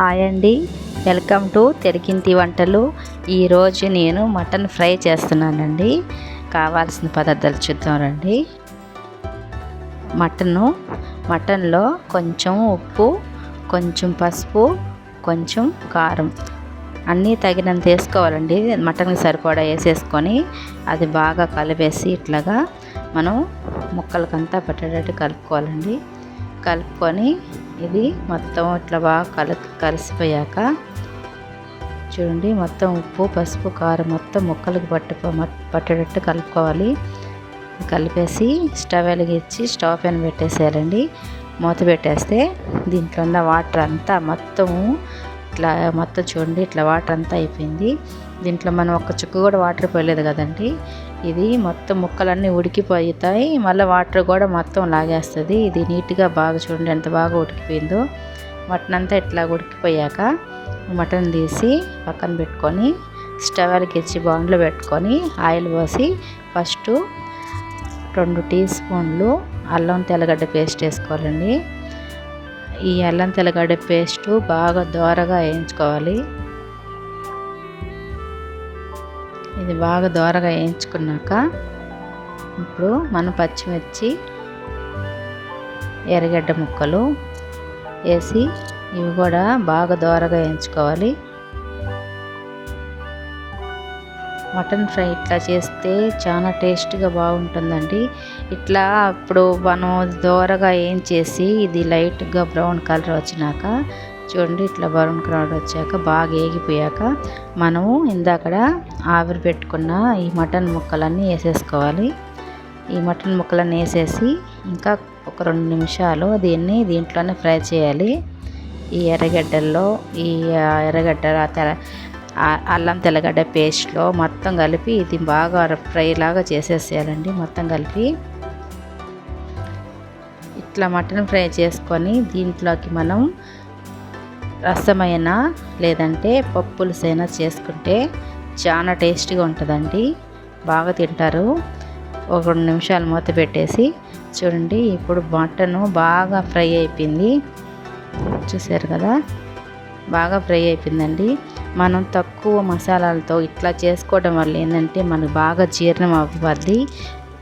Hi అండి, welcome to Telugu ఇంటి వంటలు. ఈరోజు నేను మటన్ ఫ్రై చేస్తున్నానండి. కావాల్సిన పదార్థాలు చూద్దాం రండి. మటన్లో కొంచెం ఉప్పు, కొంచెం పసుపు, కొంచెం కారం అన్నీ తగినంత వేసుకోవాలండి. మటన్కి సరిపడా వేసేసుకొని అది బాగా కలిపేసి ఇట్లాగా మనం ముక్కలకంతా పట్టేటట్టు కలుపుకోవాలండి. కలుపుకొని ఇది మొత్తం ఇట్లా బాగా కలిసిపోయాక చూడండి, మొత్తం ఉప్పు పసుపు కారం మొత్తం ముక్కలకు పట్టేటట్టు కలుపుకోవాలి. కలిపేసి స్టవ్ వెలిగించి స్టవ్ పైన పెట్టేసేయాలండి. మూత పెట్టేస్తే దీంట్లో ఉన్న వాటర్ అంతా మొత్తం చూడండి, ఇట్లా వాటర్ అంతా అయిపోయింది. దీంట్లో మనం ఒక్క చుక్క కూడా వాటర్ పోయలేదు కదండి. ఇది మొత్తం ముక్కలన్నీ ఉడికిపోతాయి, మళ్ళీ వాటర్ కూడా మొత్తం లాగేస్తుంది. ఇది నీట్గా బాగా చూడండి ఎంత బాగా ఉడికిపోయిందో. మటన్ అంతా ఇట్లా ఉడికిపోయాక మటన్ తీసి పక్కన పెట్టుకొని స్టవ్ వెలిగించి బౌండ్లో పెట్టుకొని ఆయిల్ పోసి ఫస్ట్ 2 టీ స్పూన్లు అల్లం తెల్లగడ్డ పేస్ట్ వేసుకోవాలండి. ఈ అల్లం తెల్లగడ్డ పేస్టు బాగా దోరగా వేయించుకోవాలి. ఇది బాగా దోరగా వేయించుకున్నాక ఇప్పుడు మనం పచ్చిమిర్చి ఎర్రగడ్డ ముక్కలు వేసి ఇవి కూడా బాగా దోరగా వేయించుకోవాలి. మటన్ ఫ్రై ఇట్లా చేస్తే చాలా టేస్ట్గా బాగుంటుందండి. ఇట్లా ఇప్పుడు మనం దోరగా వేయించేసి ఇది లైట్గా బ్రౌన్ కలర్ వచ్చినాక చూడండి, ఇట్లా బ్రౌన్ కలర్ వచ్చాక బాగా వేగిపోయాక మనము ఇందాకడ ఆవిరి పెట్టుకున్న ఈ మటన్ ముక్కలన్నీ వేసేసుకోవాలి. ఈ మటన్ ముక్కలన్నీ వేసేసి ఇంకా ఒక 2 నిమిషాలు దీంట్లోనే ఫ్రై చేయాలి. ఈ ఎర్రగడ్డ అల్లం తెల్లగడ్డ పేస్ట్లో మొత్తం కలిపి ఇది బాగా ఫ్రై లాగా చేసేసేయాలండి. మొత్తం కలిపి ఇట్లా మటన్ ఫ్రై చేసుకొని దీంట్లోకి మనం రసమైనా లేదంటే పప్పులుసైనా చేసుకుంటే చాలా టేస్టీగా ఉంటుందండి. బాగా తింటారు. ఒక 2 నిమిషాలు మూత పెట్టేసి చూడండి, ఇప్పుడు మటన్ బాగా ఫ్రై అయిపోయింది. చూసారు కదా, బాగా ఫ్రై అయిపోయిందండి. మనం తక్కువ మసాలాలతో ఇట్లా చేసుకోవడం వల్ల ఏంటంటే మనకు బాగా జీర్ణం అవ్వద్ది.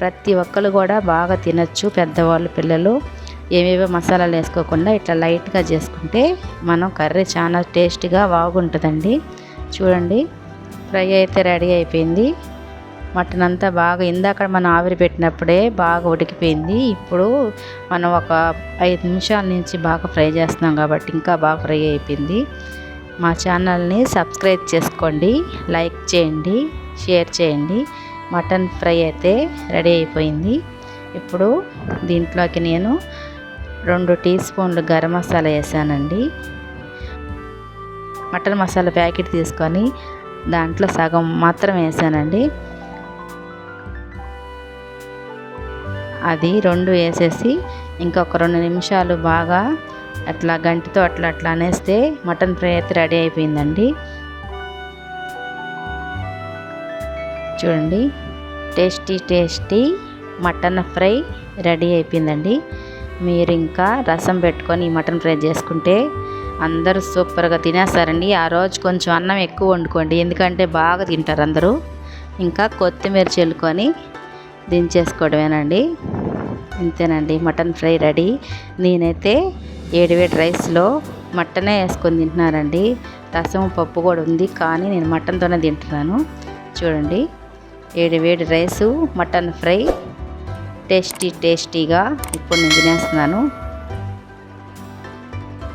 ప్రతి ఒక్కరు కూడా బాగా తినచ్చు, పెద్దవాళ్ళు పిల్లలు. ఏవేవో మసాలాలు వేసుకోకుండా ఇట్లా లైట్గా చేసుకుంటే మనం కర్రీ చాలా టేస్టీగా బాగుంటుందండి. చూడండి, ఫ్రై అయితే రెడీ అయిపోయింది. మటన్ అంతా బాగా ఇందాక మనం ఆవిరి పెట్టినప్పుడే బాగా ఉడికిపోయింది. ఇప్పుడు మనం ఒక 5 నిమిషాల నుంచి బాగా ఫ్రై చేస్తున్నాం కాబట్టి ఇంకా బాగా ఫ్రై అయిపోయింది. మా ఛానల్ని సబ్స్క్రైబ్ చేసుకోండి, లైక్ చేయండి, షేర్ చేయండి. మటన్ ఫ్రై అయితే రెడీ అయిపోయింది. ఇప్పుడు దీంట్లోకి నేను 2 టీ స్పూన్లు గరం మసాలా వేసానండి. మటన్ మసాలా ప్యాకెట్ తీసుకొని దాంట్లో సగం మాత్రం వేసానండి. అది 2 వేసేసి ఇంకొక 2 నిమిషాలు బాగా అట్లా గంటితో అట్లా అనేస్తే మటన్ ఫ్రై అయితే రెడీ అయిపోయిందండి. చూడండి, టేస్టీ మటన్ ఫ్రై రెడీ అయిపోయిందండి. మీరు ఇంకా రసం పెట్టుకొని ఈ మటన్ ఫ్రై చేసుకుంటే అందరూ సూపర్గా తినేస్తారండి. ఆ రోజు కొంచెం అన్నం ఎక్కువ వండుకోండి, ఎందుకంటే బాగా తింటారు అందరూ. ఇంకా కొత్తిమీర చల్లుకొని దించేసుకోవడమేనండి. ఇంతేనండి, మటన్ ఫ్రై రెడీ. నేనైతే 7 రైస్లో మటనే వేసుకొని తింటున్నానండి. రసం పప్పు కూడా ఉంది, కానీ నేను మటన్తోనే తింటున్నాను. చూడండి, 7 రైసు మటన్ ఫ్రై టేస్టీగా ఇప్పుడు నేను తినేస్తున్నాను.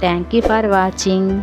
Thank you for watching.